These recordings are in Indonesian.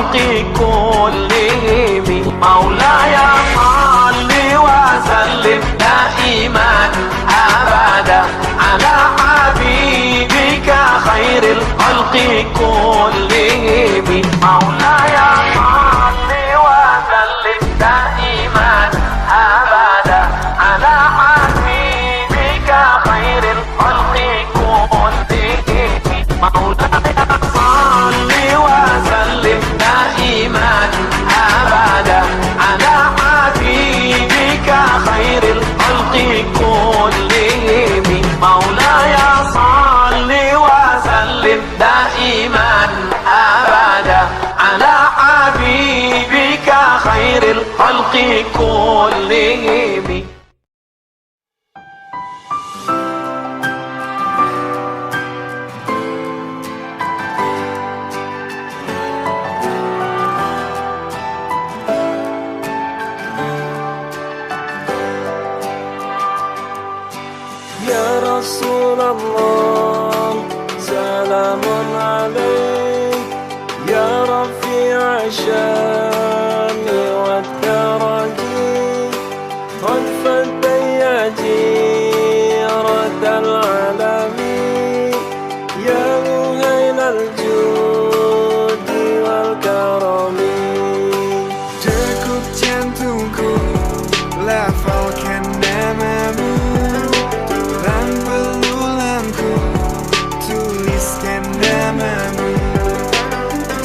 الخلق كلهم مولاي صل وسلم دائما أبدا على حبيبك خير الخلق كلهم مولاي صل وسلم دائما أبدا على حبيبك خير الخلق كلهم مولاي صل وسلم دائما أبدا على حبيبك خير الخلق كلهم مولاي صل وسلم دائما أبدا على حبيبك خير الخلق كلهم. Ya Rasulullah, salamun alaik, ya Rafi'a syani wa daraji, qad fataya jiratal alamin, ya muhailal judi wal karami. Degup jantungku lafalkan namamu, tulang belulangku tuliskan namamu.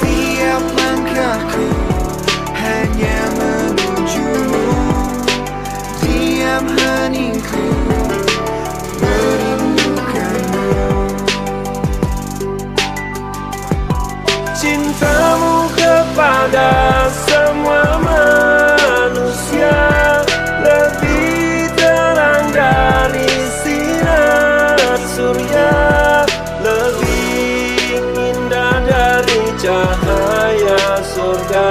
Tiap langkahku hanya menujumu, diam heningku merindukanmu. Cintamu kepada semua manusia lebih terang dari sinar surya, lebih indah dari cahaya surga.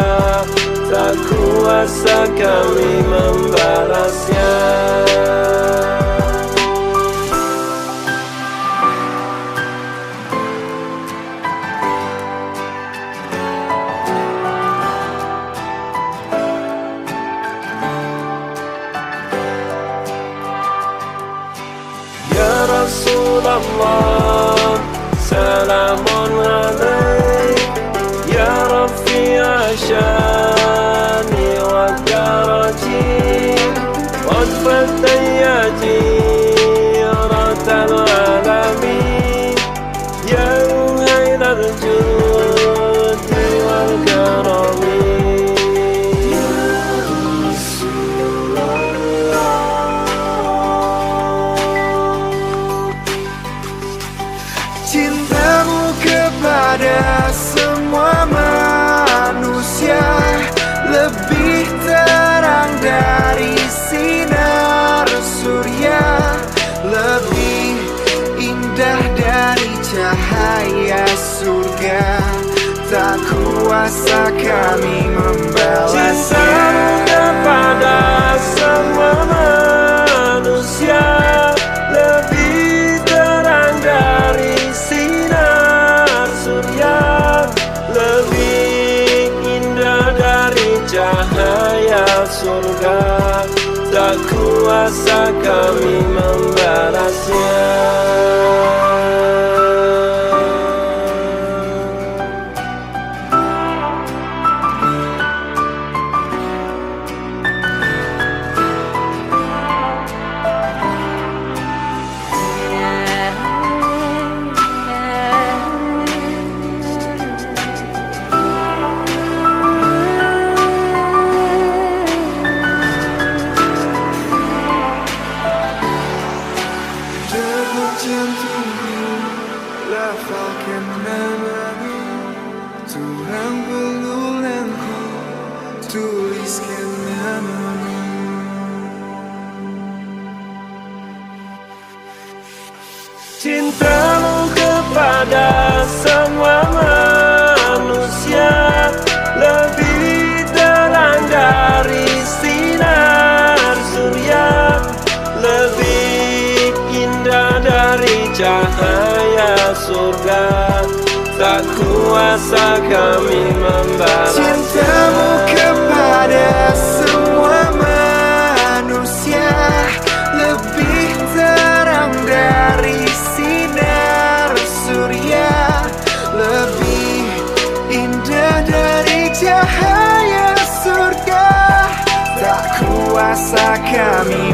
Tak kuasa kami membalasnya. Ya Rasulullah, salamun alaik, ya Rafi'a syani wa daraji, qad fataya jiratal alamin, ya muhailal judi wal karami. Cintamu kepada semua manusia lebih terang dari sinar surya, lebih indah dari cahaya surga. Tak kuasa kami membalasnya. Cintamu kepada semua manusia lebih terang dari sinar surya, lebih indah dari cahaya surga. Tak kuasa kami membalasnya. Degup jantungku lafalkan namamu, tulang belulangku tuliskan namamu. Cintamu kepada semua manusia lebih terang dari sinar surya, lebih indah dari cahaya surga. Tak kuasa kuasa kami membalas. Cintamu kepada semua manusia lebih terang dari sinar surya, lebih indah dari cahaya surga. Tak kuasa kami